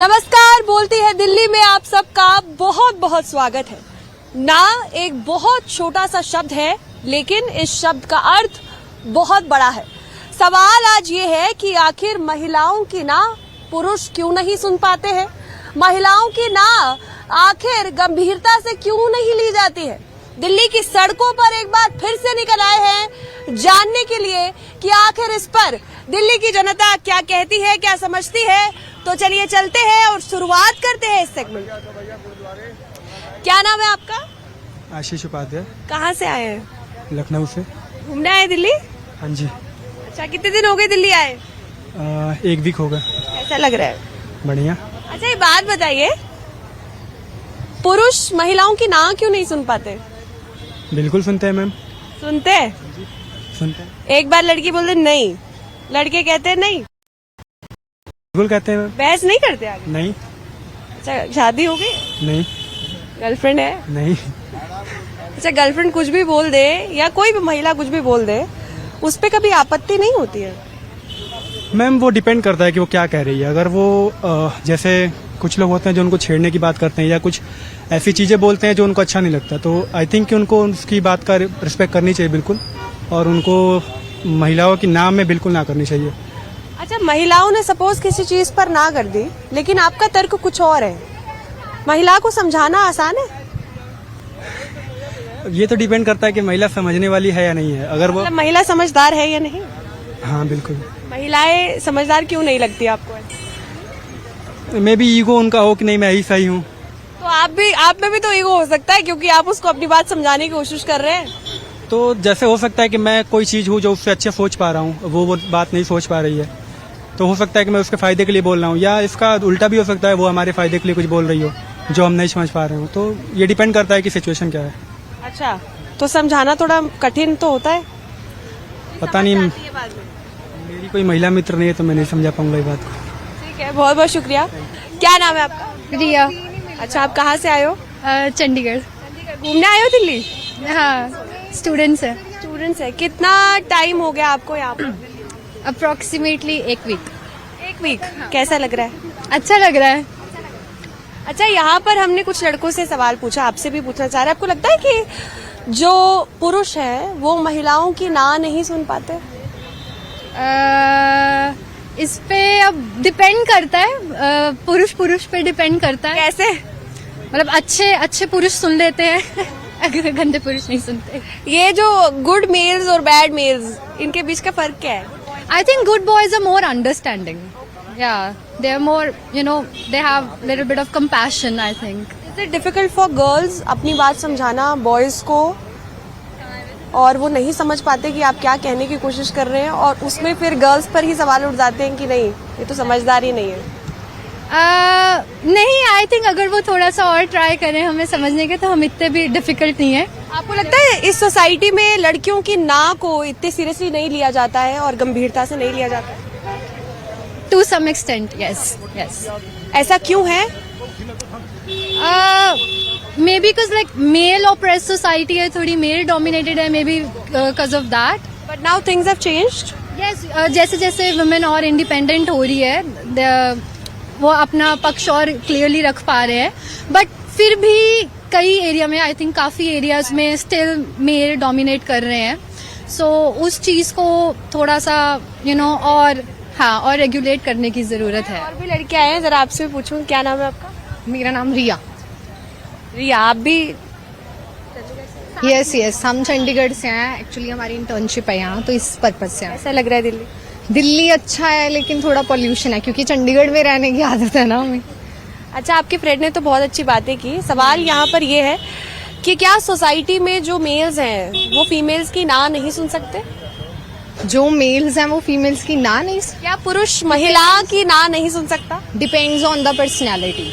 नमस्कार, बोलती है दिल्ली में आप सबका बहुत बहुत स्वागत है। ना एक बहुत छोटा सा शब्द है, लेकिन इस शब्द का अर्थ बहुत बड़ा है। सवाल आज ये है कि आखिर महिलाओं की ना पुरुष क्यों नहीं सुन पाते हैं? महिलाओं की ना आखिर गंभीरता से क्यों नहीं ली जाती है? दिल्ली की सड़कों पर एक बार फिर से निकल आए हैं जानने के लिए कि आखिर इस पर दिल्ली की जनता क्या कहती है, क्या समझती है। तो चलिए चलते हैं और शुरुआत करते हैं इस सेगमेंट। क्या नाम है आपका? आशीष उपाध्याय। कहाँ से आए हैं? लखनऊ से। घूमने आए दिल्ली? हाँ जी। अच्छा, कितने दिन हो गए दिल्ली आए? 1 वीक हो गया। कैसा लग रहा है? बढ़िया। अच्छा, ये बात बताइए, पुरुष महिलाओं की ना क्यों नहीं सुन पाते? बिल्कुल सुनते हैं मैम। सुनते हैं? सुनते हैं। एक बार लड़की बोलते नहीं, लड़के कहते हैं नहीं, बिल्कुल कहते हैं मैम। बहस नहीं करते आगे? नहीं। अच्छा, शादी हो गई? नहीं। गर्लफ्रेंड है? नहीं। अच्छा, गर्लफ्रेंड कुछ भी बोल दे या कोई भी महिला कुछ भी बोल दे, उस पे कभी आपत्ति नहीं होती है? मैम वो डिपेंड करता है कि वो क्या कह रही है। अगर वो जैसे कुछ लोग होते हैं जो उनको छेड़ने की बात करते हैं या कुछ ऐसी चीजें बोलते हैं जो उनको अच्छा नहीं लगता, तो आई थिंक कि उनको उसकी बात का रिस्पेक्ट करनी चाहिए बिल्कुल, और उनको महिलाओं की ना में बिल्कुल ना करनी चाहिए। अच्छा, महिलाओं ने सपोज किसी चीज पर ना कर दी, लेकिन आपका तर्क कुछ और है, महिला को समझाना आसान है? ये तो डिपेंड करता है कि महिला समझने वाली है या नहीं है। अगर वो मतलब महिला समझदार है या नहीं? हाँ बिल्कुल। महिलाएं समझदार क्यों नहीं लगती आपको? मे बी ईगो उनका हो कि नहीं मैं ही सही हूँ। तो आप में भी तो ईगो हो सकता है, क्योंकि आप उसको अपनी बात समझाने की कोशिश कर रहे हैं। तो जैसे हो सकता है कि मैं कोई चीज हूँ जो उससे अच्छे सोच पा रहा हूँ, वो बात नहीं सोच पा रही है, तो हो सकता है कि मैं उसके फायदे के लिए बोल रहा हूँ, या इसका उल्टा भी हो सकता है वो हमारे फायदे के लिए कुछ बोल रही हो जो हम नहीं समझ पा रहे हो। तो ये डिपेंड करता है कि सिचुएशन क्या है। अच्छा, तो समझाना थोड़ा कठिन तो होता है? पता नहीं, मेरी कोई महिला मित्र नहीं है तो मैं नहीं समझा पाऊंगा ये बात को। ठीक है, बहुत बहुत शुक्रिया। क्या नाम है आपका? रिया। अच्छा, आप कहाँ से आए हो? चंडीगढ़। घूमने आए हो दिल्ली? हाँ, स्टूडेंट्स है। स्टूडेंट्स है। कितना टाइम हो गया आपको यहाँ पर? Approximately 1 week. 1 वीक। कैसा लग रहा है? अच्छा लग रहा है। अच्छा, यहाँ पर हमने कुछ लड़कों से सवाल पूछा, आपसे भी पूछना चाह रहे हैं, आपको लगता है कि जो पुरुष है वो महिलाओं की ना नहीं सुन पाते? इस पे अब डिपेंड करता है, पुरुष पे डिपेंड करता है। कैसे? मतलब अच्छे पुरुष सुन लेते हैं अगर गंदे पुरुष नहीं सुनते। ये जो गुड मेल्स और बैड मेल्स, इनके बीच का फर्क क्या है? I think good boys are more understanding. Yeah, they are more, they have little bit of compassion, I think. Is it difficult for girls अपनी बात समझाना बॉयज को, और वो नहीं समझ पाते कि आप क्या कहने की कोशिश कर रहे हैं, और उसमें फिर गर्ल्स पर ही सवाल उठ जाते हैं कि नहीं ये तो समझदार ही नहीं है? नहीं, आई थिंक अगर वो थोड़ा सा और ट्राई करें हमें समझने के, तो हम इतने भी डिफिकल्ट नहीं है। आपको लगता है इस सोसाइटी में लड़कियों की ना को इतने सीरियसली नहीं लिया जाता है और गंभीरता से नहीं लिया जाता है? To some extent, yes. ऐसा क्यों है? Maybe because like male oppressed society है, थोड़ी मेल डोमिनेटेड है, maybe because of that. But now things have changed. Yes, जैसे जैसे वुमेन और इंडिपेंडेंट हो रही है, वो अपना पक्ष और क्लियरली रख पा रहे हैं, बट फिर भी कई एरिया में, आई थिंक काफी एरियाज में स्टिल मेल डोमिनेट कर रहे हैं। सो उस चीज को थोड़ा सा और रेगुलेट करने की जरूरत है। और भी लड़कियां हैं, जरा आपसे भी पूछूं, क्या नाम है आपका? मेरा नाम रिया। रिया, आप भी? यस, हम चंडीगढ़ से हैं। एक्चुअली हमारी इंटर्नशिप है यहाँ, तो इस पर्पज से हैं। ऐसा लग रहा है दिल्ली? दिल्ली अच्छा है, लेकिन थोड़ा पॉल्यूशन है, क्योंकि चंडीगढ़ में रहने की आदत है ना हमें। अच्छा, आपके फ्रेंड ने तो बहुत अच्छी बातें की। सवाल यहाँ पर ये है कि क्या सोसाइटी में जो मेल्स हैं वो फीमेल्स की ना नहीं सुन सकते? जो मेल्स हैं वो फीमेल्स की ना नहीं। क्या पुरुष महिला की ना नहीं सुन सकता? Depends on the personality.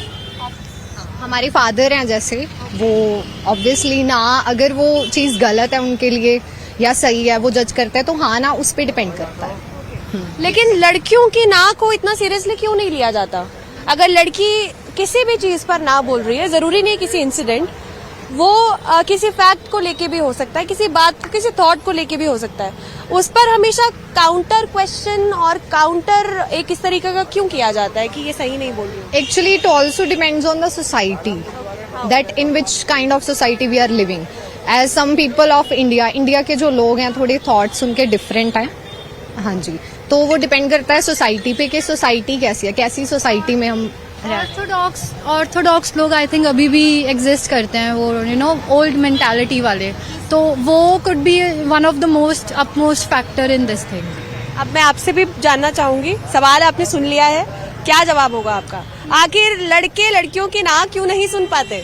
हमारे फादर हैं जैसे, वो ऑब्वियसली ना, अगर वो चीज़ गलत है उनके लिए या सही है वो जज करते हैं, तो हाँ ना, उस पर डिपेंड करता है। लेकिन लड़कियों की ना को इतना सीरियसली क्यों नहीं लिया जाता? अगर लड़की किसी भी चीज पर ना बोल रही है, जरूरी नहीं किसी इंसिडेंट, वो किसी फैक्ट को लेके भी हो सकता है, किसी बात को, किसी थॉट को लेके भी हो सकता है, उस पर हमेशा काउंटर क्वेश्चन और काउंटर एक इस तरीके का क्यों किया जाता है कि ये सही नहीं बोल रही हूँ? Actually, it also depends on the society, that in which kind of society we are living. As some people of India के जो लोग हैं थोड़े thoughts उनके different हैं. हाँ जी, तो वो डिपेंड करता है सोसाइटी पे कि सोसाइटी कैसी है, कैसी सोसाइटी में हम ऑर्थोडॉक्स लोग आई थिंक अभी भी एग्जिस्ट करते हैं, वो ओल्ड मेंटालिटी वाले, तो वो could be one of the most upmost factor in this thing. अब मैं आपसे भी जानना चाहूंगी, सवाल आपने सुन लिया है, क्या जवाब होगा आपका? आखिर लड़के लड़कियों की ना क्यों नहीं सुन पाते?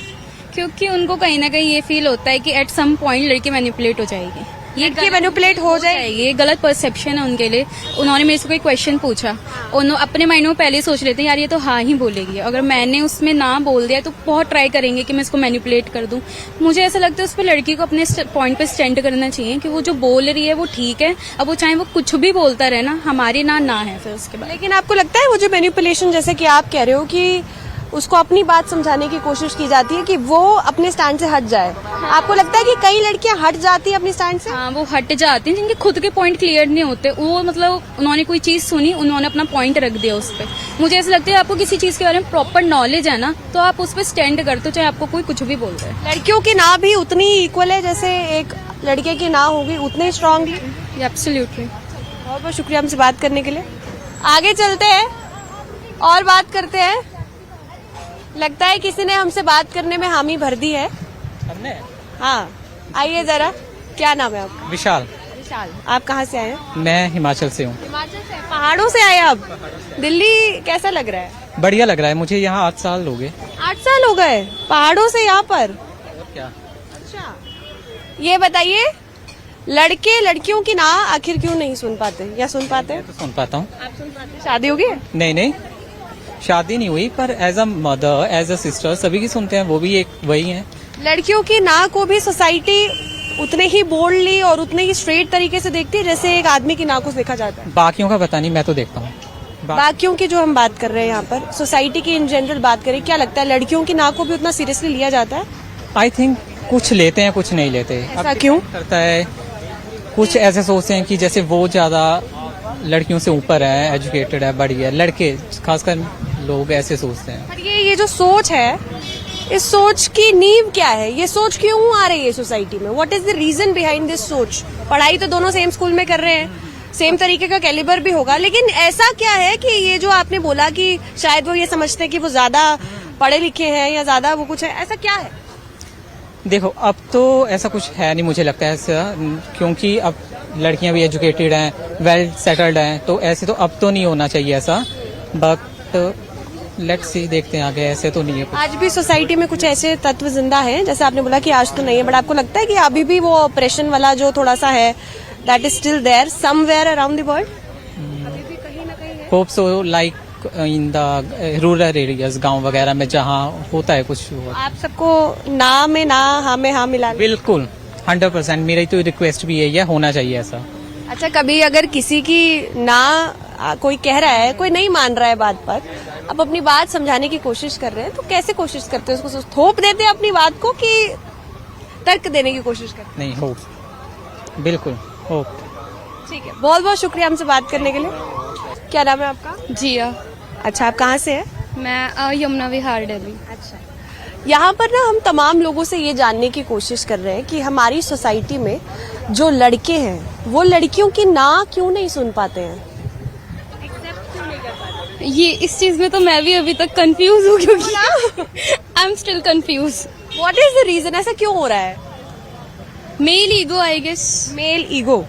क्योंकि उनको कहीं ना कहीं ये फील होता है कि एट सम पॉइंट लड़की मैनिपुलेट हो जाएगी, लड़की मैनिपुलेट हो जाएगी. ये गलत परसेप्शन है उनके लिए. उन्होंने मेरे से कोई क्वेश्चन पूछा, उन्होंने अपने माइंड में पहले सोच लेते हैं यार ये तो हाँ ही बोलेगी, अगर मैंने उसमें ना बोल दिया तो बहुत ट्राई करेंगे कि मैं इसको मैनिपुलेट कर दूं. मुझे ऐसा लगता है उस पर लड़की को अपने पॉइंट पे स्टैंड करना चाहिए कि वो जो बोल रही है वो ठीक है, अब वो चाहे वो कुछ भी बोलता रहे ना, हमारी ना है फिर उसके बाद. लेकिन आपको लगता है वो जो मैनिपुलेशन, जैसे कि आप कह रहे हो कि उसको अपनी बात समझाने की कोशिश की जाती है कि वो अपने स्टैंड से हट जाए, आपको लगता है कि कई लड़कियां हट जाती है अपने स्टैंड से? हाँ, वो हट जाती हैं जिनके खुद के पॉइंट क्लियर नहीं होते. वो मतलब उन्होंने कोई चीज सुनी, उन्होंने अपना पॉइंट रख दिया उस पर. मुझे ऐसा लगता है आपको किसी चीज के बारे में प्रॉपर नॉलेज है ना, तो आप उस पर स्टैंड करते हो, चाहे आपको कोई कुछ भी बोल रहा है. लड़कियों की ना भी उतनी इक्वल है जैसे एक लड़के की ना होगी, उतनी स्ट्रांगली? एब्सोल्युटली. बहुत बहुत शुक्रिया हमसे बात करने के लिए. आगे चलते हैं और बात करते हैं. लगता है किसी ने हमसे बात करने में हामी भर दी है. हमने? हाँ, आइए जरा. क्या नाम है आपका? विशाल. विशाल. आप कहाँ से आए हैं? मैं हिमाचल से हूँ. हिमाचल से. पहाड़ों से आए आप? दिल्ली कैसा लग रहा है? बढ़िया लग रहा है मुझे, यहाँ 8 साल हो गए. 8 साल हो गए पहाड़ों से यहाँ पर? और क्या. अच्छा, ये बताइए, लड़के लड़कियों की ना आखिर क्यों नहीं सुन पाते या सुन पाते? तो सुन पाता हूँ. आप सुन पाते? शादी होगी? नहीं, शादी नहीं हुई, पर as a mother, as a sister सभी की सुनते हैं, वो भी एक वही है. लड़कियों की ना को भी सोसाइटी उतने ही बोल्डली और उतने ही स्ट्रेट तरीके से देखती है जैसे एक आदमी की ना को देखा जाता है. बाकियों का पता नहीं, मैं तो देखता हूँ. बाकियों की जो हम बात कर रहे हैं यहाँ पर, सोसाइटी की इन जनरल बात करें, क्या लगता है लड़कियों की ना को भी उतना सीरियसली लिया जाता है? आई थिंक कुछ लेते हैं कुछ नहीं लेते. ऐसा क्यों करता है? कुछ ऐसे सोचते हैं कि जैसे वो ज्यादा लड़कियों से ऊपर है, एजुकेटेड है, बड़ी है. लड़के खासकर लोग ऐसे सोचते हैं. पर ये जो सोच है, इस सोच की नींव क्या है? ये सोच क्यों आ रही है सोसाइटी में? What is the reason behind this सोच? पढ़ाई तो दोनों सेम स्कूल में कर रहे हैं, सेम तरीके का कैलिबर भी होगा, लेकिन ऐसा क्या है कि ये जो आपने बोला कि शायद वो ये समझते हैं कि वो ज्यादा पढ़े लिखे हैं या ज्यादा वो कुछ है, ऐसा क्या है? देखो, अब तो ऐसा कुछ है नहीं मुझे लगता है ऐसा, क्योंकि अब लड़कियां भी एजुकेटेड हैं, वेल सेटल्ड हैं, तो ऐसे तो अब तो नहीं होना चाहिए ऐसा. बट लेट्स सी, देखते हैं आगे. ऐसे तो नहीं है कुछ. आज भी सोसाइटी में कुछ ऐसे तत्व जिंदा हैं, जैसे आपने बोला कि आज तो नहीं है, बट आपको लगता है कि अभी भी वो ऑपरेशन वाला जो थोड़ा सा है, that is still there somewhere around the world? Hope so, like in the rural areas, गांव वगैरह में जहाँ होता है कुछ. आप सबको ना में ना, हाँ में हाँ मिला. बिल्कुल 100%. मेरी तो रिक्वेस्ट भी यही है, होना चाहिए ऐसा. अच्छा, कभी अगर किसी की ना कोई कह रहा है, कोई नहीं मान रहा है बात पर, अब अपनी बात समझाने की कोशिश कर रहे हैं, तो कैसे कोशिश करते हैं? उसको थोप देते हैं अपनी बात को कि तर्क देने की कोशिश करते हैं? नहीं, होप, बिल्कुल होप. ठीक है, बहुत बहुत शुक्रिया हमसे बात करने के लिए. क्या नाम है आपका? जिया. अच्छा, आप कहाँ से हैं? मैं यमुना विहार, दिल्ली. अच्छा, यहाँ पर ना हम तमाम लोगों से ये जानने की कोशिश कर रहे हैं कि हमारी सोसाइटी में जो लड़के हैं वो लड़कियों की ना क्यों नहीं सुन पाते हैं? ये इस चीज में तो मैं भी अभी तक कंफ्यूज हूँ, क्योंकि I am still confuse. What is the reason? ऐसा क्यों हो रहा है? Male ego, I guess. Male ego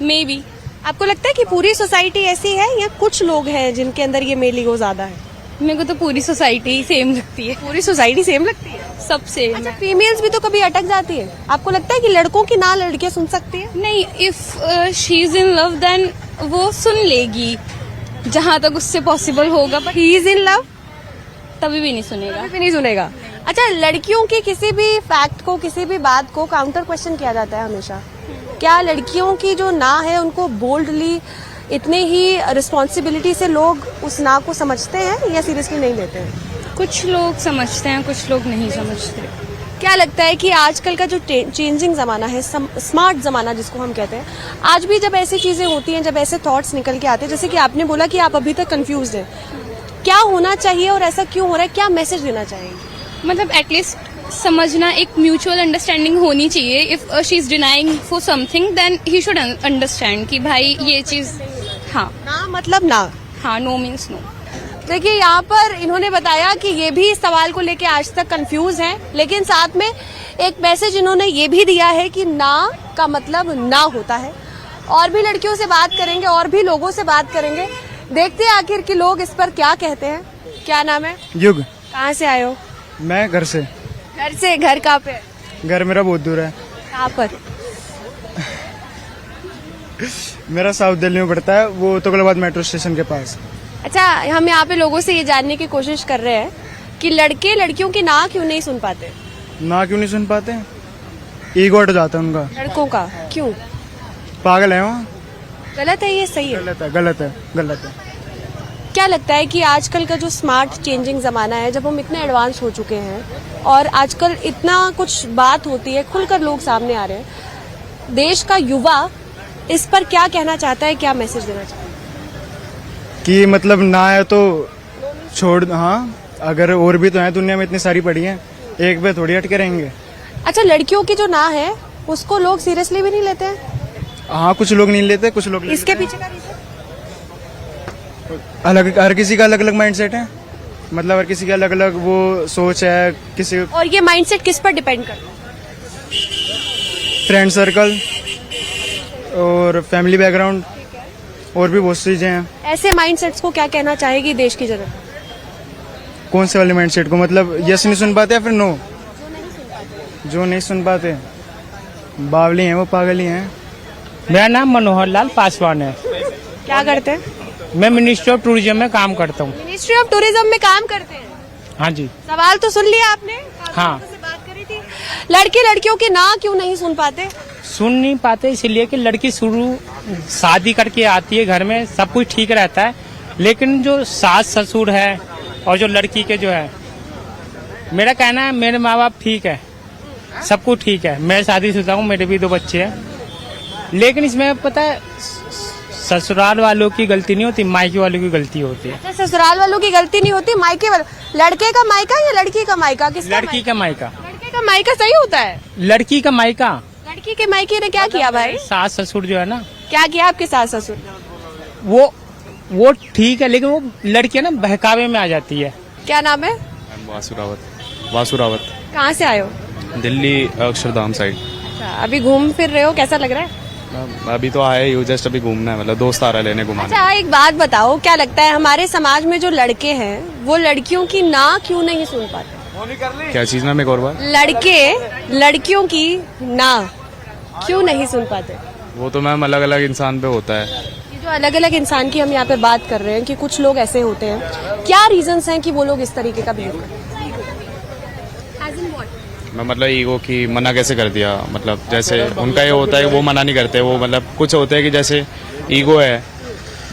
maybe. आपको लगता है कि पूरी सोसाइटी ऐसी है या कुछ लोग हैं जिनके अंदर ये मेल ईगो ज्यादा है? मेरे को तो पूरी सोसाइटी सेम लगती है. पूरी सोसाइटी सेम लगती है? सब सेम. अच्छा, फीमेल्स भी तो कभी अटक जाती है. आपको लगता है कि लड़कों की ना लड़कियां सुन सकती है? नहीं, if she is in love then वो सुन लेगी जहां तक उससे पॉसिबल होगा, but he is in love तभी भी नहीं सुनेगा. भी नहीं सुनेगा. अच्छा, लड़कियों की किसी भी फैक्ट को, किसी भी बात को काउंटर क्वेश्चन किया जाता है हमेशा. क्या लड़कियों की जो ना है उनको बोल्डली, इतने ही रिस्पॉन्सिबिलिटी से लोग उस ना को समझते हैं या सीरियसली नहीं लेते हैं? कुछ लोग समझते हैं, कुछ लोग नहीं समझते. क्या लगता है कि आजकल का जो चेंजिंग ज़माना है, स्मार्ट ज़माना जिसको हम कहते हैं, आज भी जब ऐसी चीज़ें होती हैं, जब ऐसे थॉट्स निकल के आते हैं, जैसे कि आपने बोला कि आप अभी तक कंफ्यूज हैं, क्या होना चाहिए और ऐसा क्यों हो रहा है, क्या मैसेज देना चाहेंगे? मतलब एटलीस्ट समझना, एक म्यूचुअल अंडरस्टैंडिंग होनी चाहिए. If she is denying for something then he should understand कि भाई ये चीज हाँ ना मतलब ना. हाँ, नो मीन्स नो. देखिए यहाँ पर इन्होंने बताया कि ये भी इस सवाल को लेके आज तक कंफ्यूज हैं, लेकिन साथ में एक मैसेज इन्होंने ये भी दिया है कि ना का मतलब ना होता है. और भी लड़कियों से बात करेंगे, और भी लोगों से बात करेंगे, देखते हैं आखिर कि लोग इस पर क्या कहते हैं. क्या नाम है? युग. कहाँ से आए हो? मैं घर से. घर से? घर कहाँ पे? घर मेरा बहुत दूर है. कहाँ पर? मेरा साउथ दिल्ली में पड़ता है, वो तुगलकाबाद मेट्रो स्टेशन के पास. अच्छा, हम यहाँ पे लोगों से ये जानने की कोशिश कर रहे हैं कि लड़के लड़कियों की ना क्यों नहीं सुन पाते. ना क्यों नहीं सुन पाते? ईगो हट जाता है उनका. लड़कों का क्यों? पागल है वो. गलत है ये, सही है? गलत है, गलत है, गलत है. क्या लगता है कि आजकल का जो स्मार्ट चेंजिंग ज़माना है, जब हम इतने एडवांस हो चुके हैं और आजकल इतना कुछ बात होती है, खुलकर लोग सामने आ रहे हैं, देश का युवा इस पर क्या कहना चाहता है, क्या मैसेज देना चाहता है? कि मतलब ना है तो छोड़. हाँ, अगर और भी तो है दुनिया में, इतनी सारी पड़ी हैं, एक पे थोड़ी अटके रहेंगे. अच्छा, लड़कियों की जो ना है उसको लोग सीरियसली भी नहीं लेते हैं? हाँ, कुछ लोग नहीं लेते, कुछ लोग ले इसके लेते पीछे का रीजन? हैं. अलग, हर किसी का अलग अलग माइंडसेट है. मतलब हर किसी का अलग अलग वो सोच है. किसी और ये माइंडसेट किस पर डिपेंड करता है? फ्रेंड सर्कल और फैमिली बैकग्राउंड और भी बहुत सी चीजें हैं. ऐसे माइंडसेट्स को क्या कहना चाहेगी देश की जनता? कौन से वाले माइंडसेट को? मतलब यस नहीं सुन पाते या फिर नो? जो नहीं सुन पाते बावली हैं, वो पागल ही हैं. मेरा नाम मनोहर लाल पासवान है. क्या करते हैं? मैं मिनिस्ट्री ऑफ टूरिज्म में काम करता हूँ. मिनिस्ट्री ऑफ टूरिज्म में काम करते हैं? हाँ जी. सवाल तो सुन लिया आपने? हाँ. लोगों से बात करी थी. लड़के लड़कियों की ना क्यों नहीं सुन पाते? सुन नहीं पाते इसलिए कि लड़की शुरू शादी करके आती है, घर में सब कुछ ठीक रहता है, लेकिन जो सास ससुर है और जो लड़की के जो है, मेरा कहना है मेरे माँ बाप ठीक है, सब कुछ ठीक है, मैं शादीशुदा हूँ, मेरे भी 2 बच्चे हैं, लेकिन इसमें पता है ससुराल वालों की गलती नहीं होती, मायके वालों की गलती होती है. अच्छा, ससुराल वालों की गलती नहीं होती, मायके वालों. लड़के का मायका या लड़की का मायका? किसका लड़की का मायका. लड़के का मायका सही होता है? लड़की का मायका. लड़की के मायके ने क्या किया भाई? सास ससुर जो है ना, क्या किया आपके सास ससुर? वो ठीक है, लेकिन वो लड़की ना बहकावे में आ जाती है. क्या नाम है? वासु रावत. वासु रावत. कहाँ से आए हो? दिल्ली अक्षरधाम साइड. अच्छा, अभी घूम फिर रहे हो, कैसा लग रहा है? अभी तो आए ही, जस्ट अभी घूमना है, मतलब दोस्त आ रहा है लेने घुमाने. अच्छा, एक बात बताओ, क्या लगता है हमारे समाज में जो लड़के हैं वो लड़कियों की ना क्यों नहीं सुन पाते? क्या चीज मैम, एक और बार? लड़के लड़कियों की ना क्यों नहीं सुन पाते? वो तो मैम अलग अलग इंसान पे होता है. ये जो अलग अलग इंसान की हम यहाँ पे बात कर रहे हैं कि कुछ लोग ऐसे होते हैं, क्या रीजंस हैं कि वो लोग इस तरीके का बिहेव करते हैं? मैं मतलब ईगो की मना कैसे कर दिया, मतलब जैसे उनका ये होता है कि वो मना नहीं करते, वो मतलब कुछ होते हैं कि जैसे ईगो है,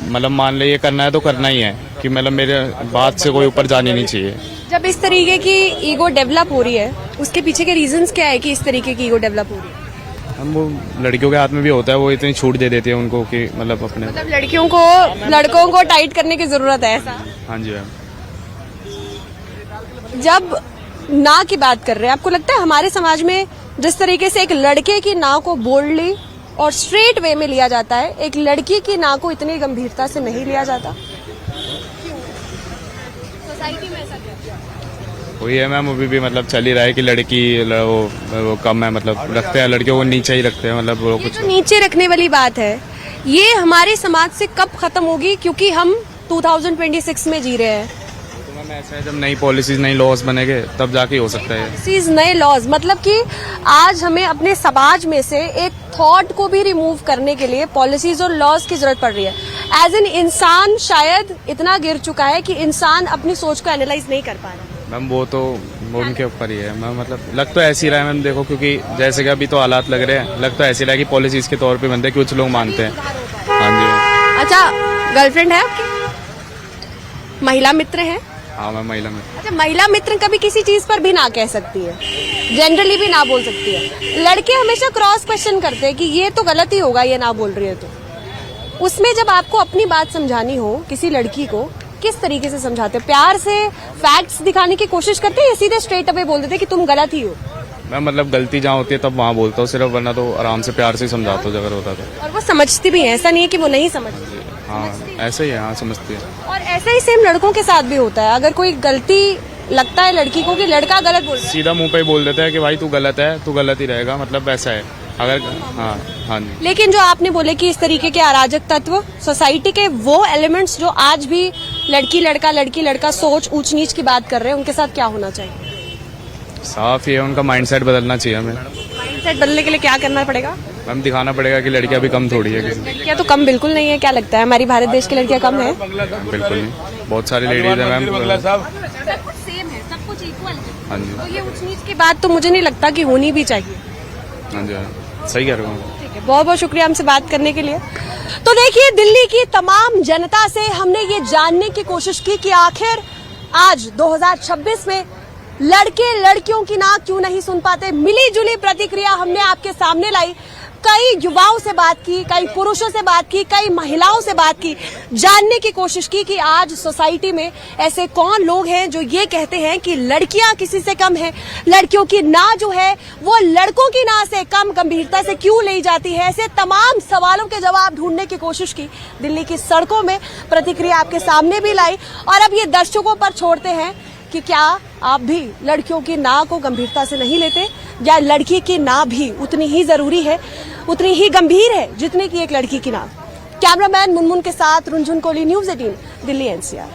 मतलब मान ले ये करना है तो करना ही है, कि मतलब मेरे बात से कोई ऊपर जानी नहीं चाहिए. जब इस तरीके की ईगो डेवलप हो रही है, उसके पीछे के रीजंस क्या है कि इस तरीके की ईगो डेवलप हो रही है? हम वो लड़कियों के हाथ में भी होता है, वो इतनी छूट दे देती है उनको कि मतलब अपने. मतलब लड़कों को टाइट करने की जरूरत है, ऐसा? हाँ जी मैम. जब ना की बात कर रहे हैं, आपको लगता है हमारे समाज में जिस तरीके से एक लड़के की ना को बोल्डली और स्ट्रेट वे में लिया जाता है, एक लड़की की ना को इतनी गंभीरता से नहीं लिया जाता? सोसाइटी में ऐसा क्या? वही है मैम, अभी भी मतलब चल ही रहा है कि लड़की वो कम है, मतलब रखते हैं लड़कियों को नीचे ही रखते हैं, मतलब वो ये कुछ. जो नीचे रखने वाली बात है, ये हमारे समाज से कब खत्म होगी? क्योंकि हम 2026 में जी रहे हैं. तो मैम ऐसा है, जब नई पॉलिसीज नई लॉज बनेंगे तब जाके हो सकता है. चीज नए लॉज, मतलब कि आज हमें अपने समाज में से एक थॉट को भी रिमूव करने के लिए पॉलिसीज और लॉज की जरूरत पड़ रही है. एज एन इंसान शायद इतना गिर चुका है कि इंसान अपनी सोच को एनालाइज नहीं कर पा रहा. मैम वो तो वो उनके ऊपर ही है मैम, मतलब लग तो ऐसी रहा है मैम, देखो क्योंकि जैसे कि अभी तो हालात लग रहे हैं, लग तो ऐसी रहा है कि पॉलिसीज के तौर पे बनते हैं, कुछ लोग मानते हैं. हाँ जी. अच्छा, गर्लफ्रेंड है आपकी? महिला मित्र है? हाँ मैं महिला मित्र। अच्छा, महिला मित्र कभी किसी चीज पर भी ना कह सकती है, जनरली भी ना बोल सकती है। लड़के हमेशा क्रॉस क्वेश्चन करते हैं कि ये तो गलत ही होगा, ये ना बोल रही है तो। उसमें जब आपको अपनी बात समझानी हो किसी लड़की को, किस तरीके से समझाते हैं? प्यार से फैक्ट्स दिखाने की कोशिश करते हैं या सीधे स्ट्रेट अवे बोल देते कि तुम गलत ही हो? मैं मतलब गलती जहाँ होती है तब वहाँ बोलता हूँ सिर्फ, वरना तो आराम से प्यार से ही समझाता हूँ अगर होता तो। और वो समझती भी है, ऐसा नहीं है कि वो नहीं समझती। हाँ ऐसे ही है, हाँ समझती है। और ऐसा ही सेम लड़कों के साथ भी होता है। अगर कोई गलती लगता है लड़की को कि लड़का गलत बोल रहा है, सीधा मुंह पे ही बोल देता है कि भाई तू गलत है, तू गलत ही रहेगा, मतलब ऐसा है। अगर हाँ हाँ जी। लेकिन जो आपने बोले कि इस तरीके के अराजक तत्व सोसाइटी के, वो एलिमेंट्स जो आज भी लड़की लड़का सोच ऊंच नीच की बात कर रहे हैं, उनके साथ क्या होना चाहिए? साफ ये है, उनका माइंडसेट बदलना चाहिए हमें। माइंडसेट बदलने के लिए क्या करना पड़ेगा? मैम दिखाना पड़ेगा कि लड़कियां भी कम थोड़ी है किसी। लड़कियां तो कम बिल्कुल नहीं है। क्या लगता है हमारी भारत देश की लड़कियां कम है? बिल्कुल नहीं, बहुत सारी लेडीज है मैम। सब कुछ सेम है, सब कुछ इक्वल है। हाँ जी तो ये ऊंच नीच की बात तो मुझे नहीं लगता कि होनी भी चाहिए। हाँ जी, सही कह रहे हो। ठीक है, बहुत बहुत शुक्रिया हमसे बात करने के लिए। तो देखिए, दिल्ली की तमाम जनता से हमने ये जानने की कोशिश की कि आखिर आज 2026 में लड़के लड़कियों की नाक क्यों नहीं सुन पाते। मिली जुली प्रतिक्रिया हमने आपके सामने लाई। कई युवाओं से बात की, कई पुरुषों से बात की, कई महिलाओं से बात की, जानने की कोशिश की कि आज सोसाइटी में ऐसे कौन लोग हैं जो ये कहते हैं कि लड़कियां किसी से कम हैं, लड़कियों की ना जो है वो लड़कों की ना से कम गंभीरता से क्यों ली जाती है। ऐसे तमाम सवालों के जवाब ढूंढने की कोशिश की, दिल्ली की सड़कों में प्रतिक्रिया आपके सामने भी लाई। और अब ये दर्शकों पर छोड़ते हैं कि क्या आप भी लड़कियों की ना को गंभीरता से नहीं लेते, या लड़की की ना भी उतनी ही जरूरी है, उतनी ही गंभीर है जितने की एक लड़की की ना। कैमरामैन मुनमुन के साथ रुंझुन कोहली, न्यूज़ 18, दिल्ली NCR।